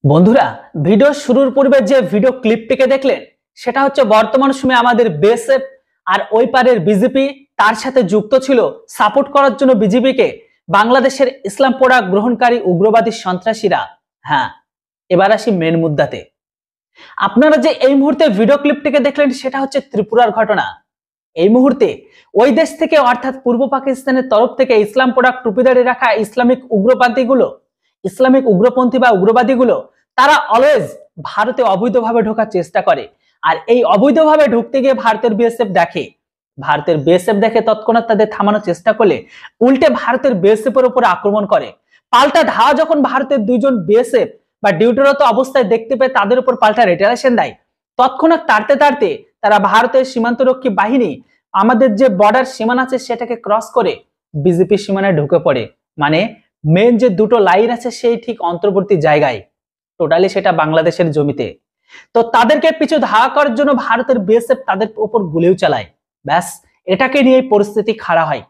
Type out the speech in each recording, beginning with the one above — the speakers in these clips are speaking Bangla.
বন্ধুরা, ভিডিও শুরুর পূর্বে যে ভিডিও ক্লিপটিকে দেখলেন সেটা হচ্ছে বর্তমান সময়ে আমাদের বিএসএফ আর ওই পারের বিজেপি তার সাথে যুক্ত ছিল সাপোর্ট করার জন্য বিজেপিকে বাংলাদেশের ইসলাম প্রোডাক্ট গ্রহণকারী উগ্রবাদী সন্ত্রাসীরা। হ্যাঁ, এবার আসি মেন মুদ্দাতে। আপনারা যে এই মুহূর্তে ভিডিও ক্লিপটিকে দেখলেন সেটা হচ্ছে ত্রিপুরার ঘটনা। এই মুহূর্তে ওই দেশ থেকে অর্থাৎ পূর্ব পাকিস্তানের তরফ থেকে ইসলাম প্রোডাক্ট টুপিদারি রাখা ইসলামিক উগ্রপন্থী বা উগ্রবাদীগুলো তারা অলওয়েজ ভারতে অবৈধভাবে ঢোকার চেষ্টা করে। আর এই অবৈধভাবে ঢুকতে গিয়ে ভারতের বিএসএফ দেখে তৎক্ষণাৎ তাদের থামানোর চেষ্টা করলে উল্টে ভারতের বিএসএফ এর উপর আক্রমণ করে। পাল্টা ধাওয়া যখন ভারতের দুইজন বিএসএফ বা ডিউটিরত অবস্থায় দেখতে পেয়ে তাদের উপর পাল্টা রিটালিয়েশন দেয়, তৎক্ষণাৎ তাড়তে তারা ভারতের সীমান্তরক্ষী বাহিনী আমাদের যে বর্ডার সীমানা আছে সেটাকে ক্রস করে বিজেপি সীমানায় ঢুকে পড়ে। মানে মেন যে দুটো লাইন আছে সেই ঠিক অন্তর্বর্তী জায়গায়, টোটালি সেটা বাংলাদেশের জমিতে। তো তাদেরকে পিছু ধাওয়া করার জন্য ভারতের বিএসএফ তাদের উপর গুলিও চালায়। ব্যাস, এটাকে নিয়ে পরিস্থিতি খাড়া হয়।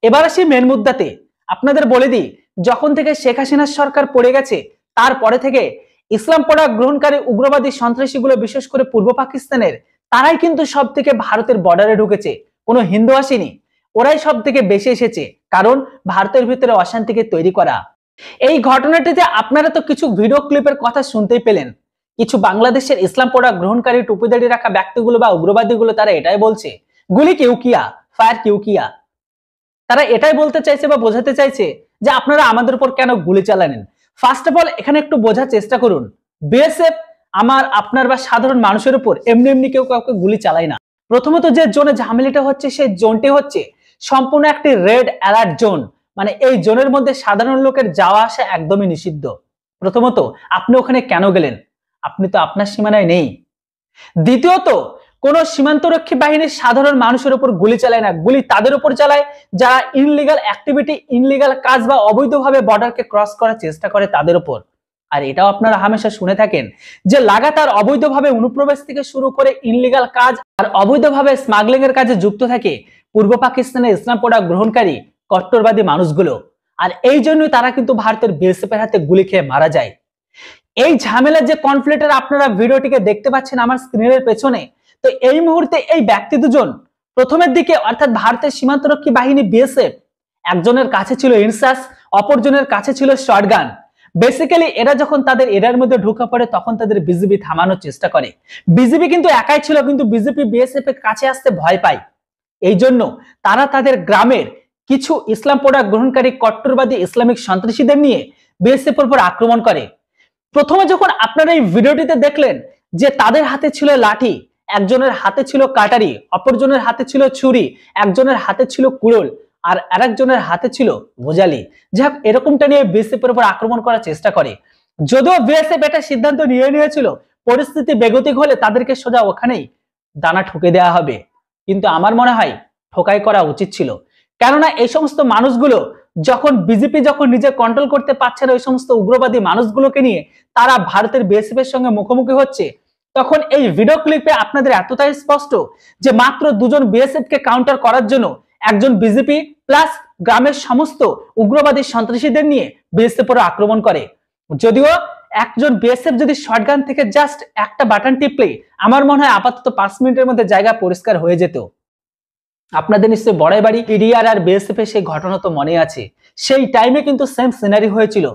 এবার আসি মেন মুদ্দাতে। আপনাদের বলে দিই, যখন থেকে শেখ হাসিনার সরকার পড়ে গেছে তারপরে থেকে ইসলাম প্রোডাক্ট গ্রহণকারী উগ্রবাদী সন্ত্রাসীগুলো, বিশেষ করে পূর্ব পাকিস্তানের, তারাই কিন্তু সব থেকে ভারতের বর্ডারে ঢুকেছে। কোনো হিন্দু আসেনি, ওরাই সব থেকে বেশি এসেছে, কারণ ভারতের ভিতরে অশান্তিকে তৈরি করা। এই ঘটনাটিতে আপনারা তো কিছু ভিডিও ক্লিপের কথা শুনতেই পেলেন। কিছু বাংলাদেশের ইসলাম প্রোডাক্ট গ্রহণকারী টুপিদারি রাখা ব্যক্তিগুলো বা উগ্রবাদীগুলো তারা এটাই বলছে, গুলি কিউ কিয়া, ফায়ার কিউ কিয়া। তারা এটাই বলতে চাইছে বা বোঝাতে চাইছে যে আপনারা আমাদের উপর কেন গুলি চালালেন। ফার্স্ট অফ অল এখানে একটু বোঝার চেষ্টা করুন, বিএসএফ আপনার বা সাধারণ মানুষের উপর এমনি এমনি কেউ কাউকে গুলি চালায় না। প্রথমত যে জোনে ঝামেলাটা হচ্ছে সেই জোনটি হচ্ছে সম্পূর্ণ একটি রেড অ্যালার্ট জোন। মানে এই জোনের মধ্যে সাধারণ লোকের যাওয়া আসা একদমই নিষিদ্ধ। প্রথমত আপনি ওখানে কেন গেলেন? আপনি তো আপনার সীমানায় নেই। দ্বিতীয়ত, কোন সীমান্তরক্ষী বাহিনীর সাধারণ মানুষের উপর গুলি চালায় না, গুলি তাদের উপর চালায় যারা ইনলিগাল কাজ বা অবৈধভাবে বর্ডারকে ক্রস করার চেষ্টা করে তাদের উপর। আর এটাও আপনারা হামেশা শুনে থাকেন যে লাগাতার অবৈধভাবে অনুপ্রবেশ থেকে শুরু করে ইনলিগাল কাজ আর অবৈধভাবে স্মাগলিং এর কাজে যুক্ত থাকে পূর্ব পাকিস্তানের ইসলাম প্রোডাক্ট গ্রহণকারী কট্টরবাদী মানুষগুলো। আর এই জন্যই তারা কিন্তু ভারতের বিএসএফ এর হাতে গুলি খেয়ে মারা যায়। এই ঝামেলার যে কনফ্লিক্টের আপনারা ভিডিওটিকে দেখতে পাচ্ছেন আমার স্ক্রিনের পেছনে, তো এই মুহূর্তে এই ব্যক্তি দুজন প্রথমের দিকে অর্থাৎ ভারতের সীমান্তরক্ষী বাহিনী বিএসএফ, একজনের কাছে ছিল ইনসাস, অপরজনের কাছে ছিল শটগান। বেসিক্যালি এরা যখন তাদের এরিয়ার মধ্যে ঢুকে পড়ে তখন তাদের বিজেপি থামানোর চেষ্টা করে। বিজেপি কিন্তু একাই ছিল, কিন্তু বিজেপি বিএসএফ এর কাছে আসতে ভয় পায়। এই জন্য তারা তাদের গ্রামের কিছু ইসলাম প্রোডাক্ট গ্রহণকারী কট্টরবাদী ইসলামিক সন্ত্রাসীদের নিয়ে বিএসএফ এর উপর আক্রমণ করে। প্রথমে যখন আপনারা এই ভিডিওটিতে দেখলেন যে তাদের হাতে ছিল লাঠি, একজনের হাতে ছিল কাটারি, অপরজনের হাতে ছিল ছুরি, একজনের হাতে ছিল কুড়োল আর আরেকজনের হাতে ছিল ভোজালি। যাক, এরকমটা নিয়ে বিএসএফ এর উপর আক্রমণ করার চেষ্টা করে। যদিও বিএসএফ এটা সিদ্ধান্ত নিয়েছিল পরিস্থিতি বেগতিক হলে তাদেরকে সোজা ওখানেই দানা ঠুকে দেওয়া হবে, কিন্তু আমার মনে হয় ঠোকাই করা উচিত ছিল। কেননা এই সমস্ত মানুষগুলো যখন বিজেপি নিজে কন্ট্রোল করতে পারছে না ওই সমস্ত উগ্রবাদী মানুষগুলোকে নিয়ে তারা ভারতের বিএসএফ এর সঙ্গে মুখোমুখি হচ্ছে, তখন এই ভিডিও ক্লিপে আপনাদের এতটাই স্পষ্ট যে মাত্র দুজন বিএসএফ কে কাউন্টার করার জন্য একজন বিজেপি প্লাস গ্রামের সমস্ত উগ্রবাদী সন্ত্রাসীদের নিয়ে বিএসএফ এর আক্রমণ করে। যদিও একজন বিএসএফ যদি শটগান থেকে জাস্ট একটা বাটন টিপলে আমার মনে হয় আপাতত 5 মিনিটের মধ্যে জায়গা পরিষ্কার হয়ে যেত। আপনাদের নিশ্চয়ই বড়াই বাড়ি পিডিআর আর বিএসএফ এর সেই ঘটনা তো মনে আছে। সেই টাইমে কিন্তু সেম সিনারি হয়েছিল।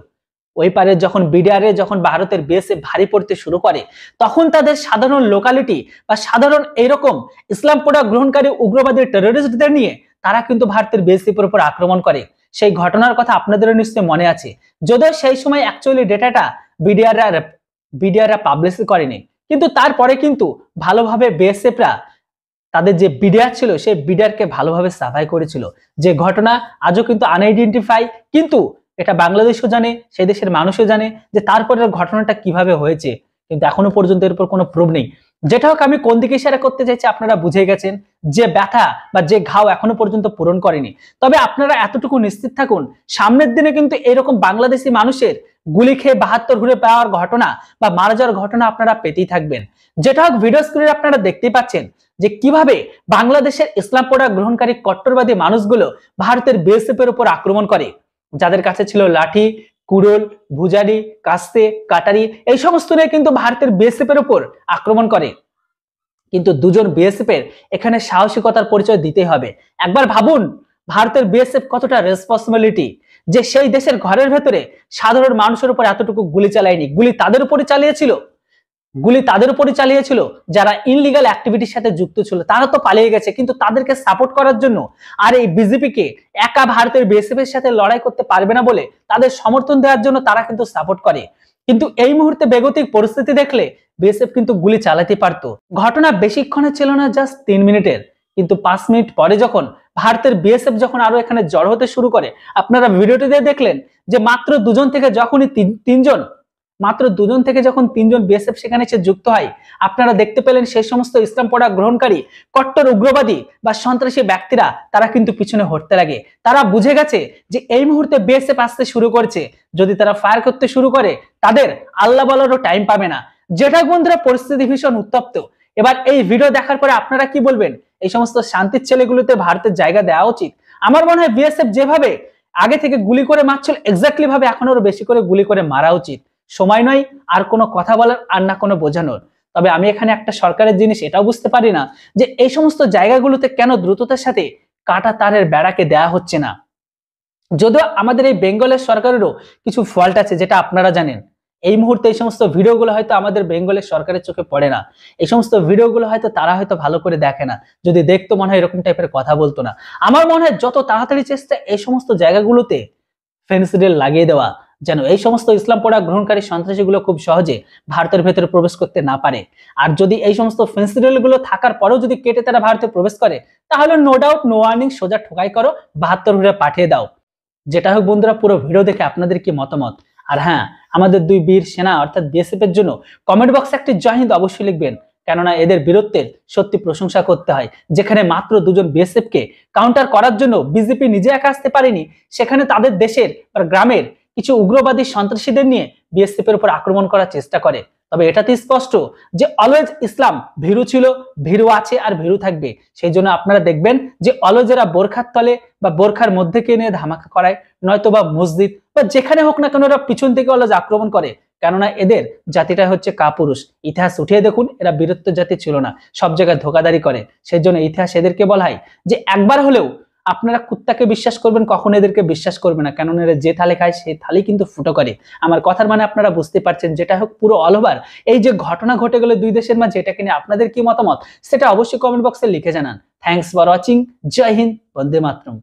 ওই পারে যখন বিডিআরে ভারতের বিএসএফ ভারী পড়তে শুরু করে তখন তাদের সাধারণ লোকালিটি বা সাধারণ এইরকম ইসলাম প্রোডাক্ট গ্রহণকারী উগ্রবাদী টেররিস্টদের নিয়ে তারা কিন্তু ভারতের বিএসএফ এর উপর আক্রমণ করে। সেই ঘটনার কথা আপনাদেরও নিশ্চয়ই মনে আছে। যদিও সেই সময় অ্যাকচুয়ালি ডেটাটা বিডিআররা পাবলিশ করেনি, কিন্তু তারপরে কিন্তু ভালোভাবে বিএসএফরা তাদের যে বিডিআর ছিল সেই বিডিআরকে ভালোভাবে সার্ভাই করেছিল। যে ঘটনা আজও কিন্তু আনআইডেন্টিফাই, কিন্তু এটা বাংলাদেশও জানে, সেই দেশের মানুষও জানে যে তারপরের ঘটনাটা কিভাবে হয়েছে, কিন্তু এখনো পর্যন্ত এর উপর কোনো প্রুফ নেই। যেটা হোক, আমি কোন দিকে ইশারা করতে চাইছি আপনারা বুঝে গেছেন যে ব্যথা বা যে ঘাও এখনো পর্যন্ত পূরণ করেনি। তবে আপনারা এতটুকু নিশ্চিত থাকুন, সামনের দিনে কিন্তু এরকম বাংলাদেশি মানুষের গুলি খেয়ে 72 ঘুরে পাওয়ার ঘটনা বা মারা যাওয়ার ঘটনা আপনারা পেতেই থাকবেন। যেটা হোক, ভিডিও স্ক্রিনে আপনারা দেখতেই পাচ্ছেন যে কিভাবে বাংলাদেশের ইসলাম প্রোডাক্ট গ্রহণকারী কট্টরবাদী মানুষগুলো ভারতের বিএসএফ এর উপর আক্রমণ করে। যাদের কাছে ছিল লাঠি, কুড়ল, ভুজারি, কাস্তে, কাটারি এই সমস্ত নিয়ে কিন্তু ভারতের বিএসএফ এর উপর আক্রমণ করে। কিন্তু দুজন বিএসএফ এর এখানে সাহসিকতার পরিচয় দিতে হবে। একবার ভাবুন ভারতের বিএসএফ কতটা রেসপন্সিবিলিটি, যে সেই দেশের ঘরের ভেতরে সাধারণ মানুষের উপর এতটুকু গুলি চালায়নি। গুলি তাদের উপরই চালিয়েছিল যারা ইনলিগাল অ্যাক্টিভিটির সাথে যুক্ত ছিল। তারা তো পালিয়ে গেছে, কিন্তু তাদেরকে সাপোর্ট করার জন্য আর এই বিজেপি কে একা ভারতের বিএসএফ এর সাথে লড়াই করতে পারবে না বলে তাদের সমর্থন দেওয়ার জন্য তারা কিন্তু সাপোর্ট করে। কিন্তু এই মুহূর্তে বেগতিক পরিস্থিতি দেখলে বিএসএফ কিন্তু গুলি চালাতে পারত। ঘটনা বেশিক্ষণে ছিল না, জাস্ট 3 মিনিটের। কিন্তু 5 মিনিট পরে যখন ভারতের বিএসএফ যখন আরো এখানে জড় হতে শুরু করে, আপনারা ভিডিওটিতে দেখলেন যে মাত্র দুজন থেকে যখন তিনজন বিএসএফ সেখানে এসে যুক্ত হয়, আপনারা দেখতে পেলেন সেই সমস্ত ইসলাম পড়া গ্রহণকারী কট্টর উগ্রবাদী বা সন্ত্রাসী ব্যক্তিরা তারা কিন্তু পিছনে হটতে লাগে। তারা বুঝে গেছে যে এই মুহূর্তে বিএসএফ আসতে শুরু করছে, যদি তারা ফায়ার করতে শুরু করে তাদের আল্লাহ বলারও টাইম পাবে না। যেটা বন্ধুরা পরিস্থিতি ভীষণ উত্তপ্ত। এবার এই ভিডিও দেখার পরে আপনারা কি বলবেন? এই সমস্ত শান্তির ছেলেগুলোতে ভারতের জায়গা দেওয়া উচিত? আমার মনে হয় বিএসএফ যেভাবে আগে থেকে গুলি করে মারছিল, এক্স্যাক্টলি ভাবে এখন আরো বেশি করে গুলি করে মারা উচিত। সময় নয় আর কোনো কথা বলার, আর না কোনো বোঝানোর। তবে আমি এখানে একটা সরকারের জিনিস এটাও বুঝতে পারি না যে এই সমস্ত জায়গাগুলোতে কেন দ্রুততার সাথে কাটা তারের বেড়াকে দেয়া হচ্ছে না। যদিও আমাদের এই বেঙ্গলের সরকারেরও কিছু ফল্ট আছে, যেটা আপনারা জানেন। এই মুহূর্তে এই সমস্ত ভিডিওগুলো হয়তো আমাদের বেঙ্গলের সরকারের চোখে পড়ে না। এই সমস্ত ভিডিওগুলো হয়তো তারা হয়তো ভালো করে দেখে না। যদি দেখতো মনে হয় এরকম টাইপের কথা বলতো না। আমার মনে হয় যত তাড়াতাড়ি চেষ্টা এই সমস্ত জায়গাগুলোতে ফেন্সিডিল লাগিয়ে দেওয়া, যেন এই সমস্ত ইসলাম পড়া গ্রহণকারী সন্ত্রাসীগুলো খুব সহজে ভারতের ভেতরে প্রবেশ করতে না পারে। আর যদি এই সমস্ত ফেন্সিডিল গুলো থাকার পরেও যদি কেটে তারা ভারতে প্রবেশ করে, তাহলে নো ডাউট নো ওয়ার্নিং সোজা ঠোকাই করো, 72 ঘুরে পাঠিয়ে দাও। যেটা হোক বন্ধুরা, পুরো ভিডিও দেখে আপনাদের কি মতামত? আর হ্যাঁ, আমাদের দুই বীর সেনা অর্থাৎ বিএসএফ এর জন্য কমেন্ট বক্সে একটি জয় হিন্দ অবশ্যই লিখবেন, কেননা এদের বীরত্বের সত্যি প্রশংসা করতে হয়। যেখানে মাত্র দুজন বিএসএফ কে কাউন্টার করার জন্য বিজেপি নিজে একা আসতে পারেনি, সেখানে তাদের দেশের বা গ্রামের কিছু উগ্রবাদী সন্ত্রাসীদের নিয়ে বিএসএফ এর উপর আক্রমণ করার চেষ্টা করে। তবে এটাতে স্পষ্ট যে অলওয়েজ ইসলাম ভীরু ছিল, ভীরু আছে আর ভীরু থাকবে। সেই জন্য আপনারা দেখবেন যে অলওয়েজ এরা বোরখার তলে বা বোরখার মধ্যে কে নিয়ে ধামাকা করায়, নয়তো বা মসজিদ বা যেখানে হোক না কেন এরা পিছন থেকে অলওয়েজ আক্রমণ করে। কেননা এদের জাতিটা হচ্ছে কাপুরুষ। ইতিহাস উঠিয়ে দেখুন, এরা বীরত্ব জাতি ছিল না, সব জায়গায় ধোকাদারি করে। সেই জন্য ইতিহাস এদেরকে বলা হয় যে একবার হলেও আপনারা কুত্তাকে বিশ্বাস করবেন, কখন এদেরকে বিশ্বাস করবে না, কেননা এরা যে থালে খায় সেই থালি কিন্তু ফুটো করে। আমার কথার মানে আপনারা বুঝতে পারছেন। যেটা হোক, পুরো অল ওভার এই যে ঘটনা ঘটে গেল দুই দেশের মাঝে, এটাকে নিয়ে আপনাদের কি মতামত সেটা অবশ্যই কমেন্ট বক্সে লিখে জানান। Thanks for watching. জয় হিন্দ, বন্দে মাতরম।